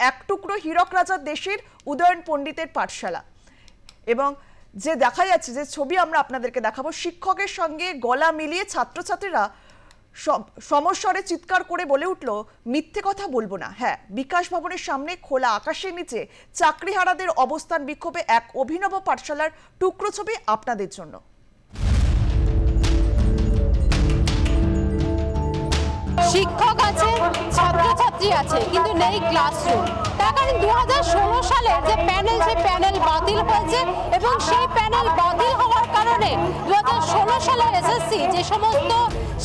এক টুকরো হীরক রাজার দেশের উদয়ন পণ্ডিতের পাঠশালা এবং যে দেখা যাচ্ছে যে ছবি আমরা আপনাদেরকে দেখাবো, শিক্ষকের সঙ্গে গলা মিলিয়ে ছাত্রছাত্রীরা সমস্বরে চিৎকার করে বলে উঠল, মিথ্যে কথা বলবো না। হ্যাঁ, বিকাশ ভবনের সামনে খোলা আকাশের নিচে চাকরিহারাদের অবস্থান বিক্ষোভে এক অভিনব পাঠশালার টুকরো ছবি আপনাদের জন্য। শিক্ষক আছে, ছাত্রছাত্রী আছে, কিন্তু নেই ক্লাসরুম। তার কারণ 2016 সালের যে প্যানেল, সেই প্যানেল বাতিল হয়েছে এবং সেই প্যানেল বাতিল হওয়ার কারণে 2016 সালের এসএসসি যে সমস্ত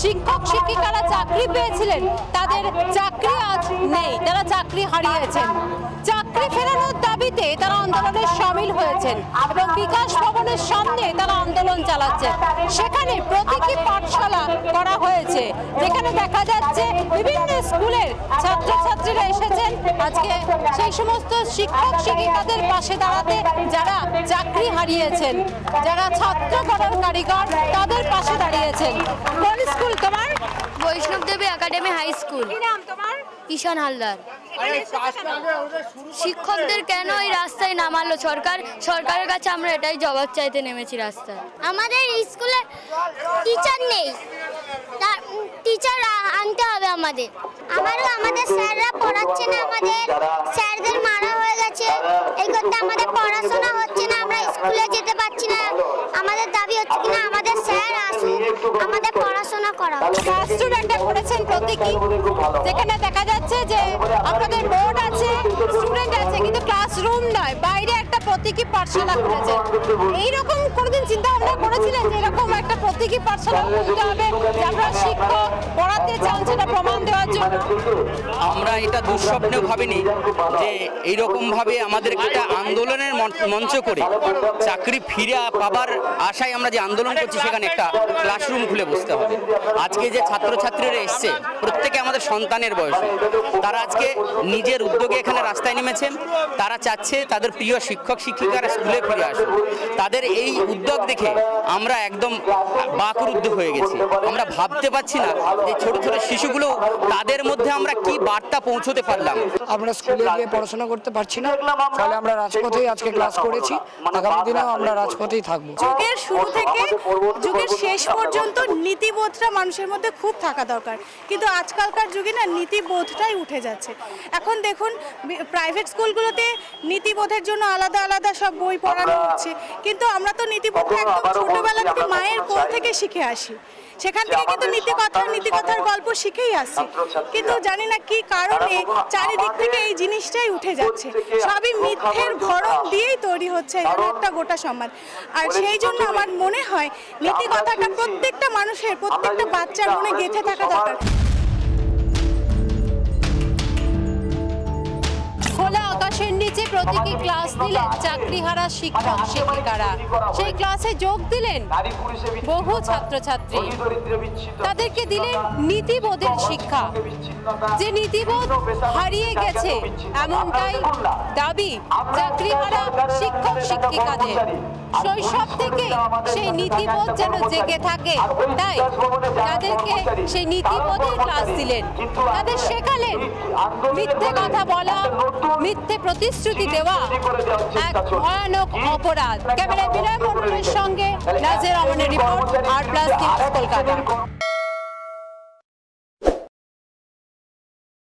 শিক্ষক শিক্ষিকারা চাকরি পেয়েছিলেন তাদের চাকরি আজ নেই, তারা চাকরি হারিয়েছেন। চাকরি ফেরানোর দাবিতে তারা আন্দোলনে সামিল হয়েছেন এবং বিকাশ ভবনের সামনে তারা আন্দোলন চালাচ্ছেন। সেখানে প্রতীকী পাঠশালা করা হয়েছে, যেখানে দেখা যাচ্ছে বিভিন্ন স্কুলের ছাত্রছাত্রীরা এসেছেন আজকে সেই সমস্ত শিক্ষক শিক্ষিকাদের পাশে দাঁড়াতে যারা চাকরি হারিয়েছেন, যারা ছাত্র গড়ার কারিগর তাদের পাশে দাঁড়িয়েছেন। কোন স্কুল তোমার? বৈষ্ণব দেবী একাডেমি হাই স্কুল। কি নাম তোমার? ঈশান হালদার। শিক্ষকদের কেন এই রাস্তায় নামালো সরকার? সরকারের কাছে আমরা এটাই জবাব চাইতে নেমেছি রাস্তায়। আমাদের স্কুলে টিচার নেই, টিচার আনতে হবে আমাদের। আমাদের স্যাররা পড়াচ্ছে না, আমাদের স্যারদের মারা হয়ে গেছে, এই করতে আমাদের পড়াশোনা হচ্ছে না, আমরা স্কুলে যেতে পারছি না। আমাদের দাবি হচ্ছে কিনা আমাদের স্যার আসুক, আমাদের পড়াশোনা করা। স্টুডেন্টরা করেছেন প্রতীকী, যেখানে দেখা যাচ্ছে যে আপনাদের বোর্ড আছে, স্টুডেন্ট আছে, কিন্তু ক্লাসরুম নয়, বাইরে একটা প্রতীকী পাঠশালা করেছে। এইরকম কোনোদিন চিন্তা ভাবনা করেছিলেন যে এরকম একটা প্রতীকী পাঠশালা খুলতে হবে, যে আমরা শিক্ষক পড়াতে চান সেটা প্রমাণ দেওয়ার জন্য? আমরা এটা দুঃস্বপ্নেও ভাবিনি যে এইরকম ভাবে আমাদেরকে একটা আন্দোলনের মঞ্চ করে চাকরি ফিরে পাবার আশায় আমরা যে আন্দোলন করছি, সেখানে একটা ক্লাসরুম খুলে বসতে হবে। আজকে যে ছাত্রছাত্রীরা এসছে প্রত্যেকে আমাদের সন্তানের বয়সে, তারা আজকে নিজের উদ্যোগে এখানে রাস্তায় নেমেছেন। তারা চাচ্ছে তাদের প্রিয় শিক্ষক শিক্ষিকারা স্কুলে ফিরে আসুন। তাদের এই উদ্যোগ দেখে আমরা একদম বাকরুদ্ধ হয়ে গেছি। আমরা ভাবতে পারছি না যে ছোট ছোট শিশুগুলো, তাদের মধ্যে আমরা কি বার্তা পৌঁছতে পারলাম। আমরা স্কুলে গিয়ে পড়াশোনা করতে পারছি না, ফলে আমরা রাজপথেই আজকে ক্লাস করেছি। আগামী দিনেও আমরা রাজপথেই থাকবো। যুগের শুরু থেকে যুগের শেষ পর্যন্ত নীতিবোধটা মানুষের মধ্যে খুব থাকা দরকার, কিন্তু আজকালকার যুগে না নীতিবোধটাই উঠে যাচ্ছে। এখন দেখুন প্রাইভেট স্কুলগুলোতে নীতিবোধের জন্য আলাদা আলাদা সব বই পড়ানো হচ্ছে, কিন্তু আমরা তো নীতিবোধটা একদম ছোটবেলা থেকে মায়ের কোল থেকে শিখে আসি। সেখান থেকে কিন্তু নীতিকথার গল্প শিখেই আসছি, কিন্তু জানি না কি কারণে চারিদিক থেকে এই জিনিসটাই উঠে যাচ্ছে। সবই মিথ্যের ভরণ দিয়েই তৈরি হচ্ছে একটা গোটা সমাজ। আর সেই জন্য আমার মনে হয় নীতিকথাটা প্রত্যেকটা মানুষের, প্রত্যেকটা বাচ্চার মনে গেঁথে থাকা দরকার। খোলা আকাশের নিচে প্রতীকী ক্লাস দিলেন চাকরিহারা শিক্ষক শিক্ষিকারা। সেই ক্লাসে যোগ দিলেন বহু ছাত্রছাত্রী, তাদেরকে দিলেন নীতিবোধের শিক্ষা। যে নীতিবোধ হারিয়ে গেছে এমনটাই দাবি চাকরিহারা শিক্ষক শিক্ষিকাদের। শৈশব থেকে সেই নীতিবোধ যেন জেগে থাকে, তাই তাদেরকে সেই নীতিবোধের ক্লাস দিলেন। তাদের শেখালেন মিথ্যে কথা বলা, মিথ্যে প্রতিশ্রুতি দেওয়া এক ভয়ানক অপরাধ। ক্যামেরায় বিনয় মণ্ডলের সঙ্গে নাজির রহমানের রিপোর্ট, আর প্লাস নিউজ, কলকাতা।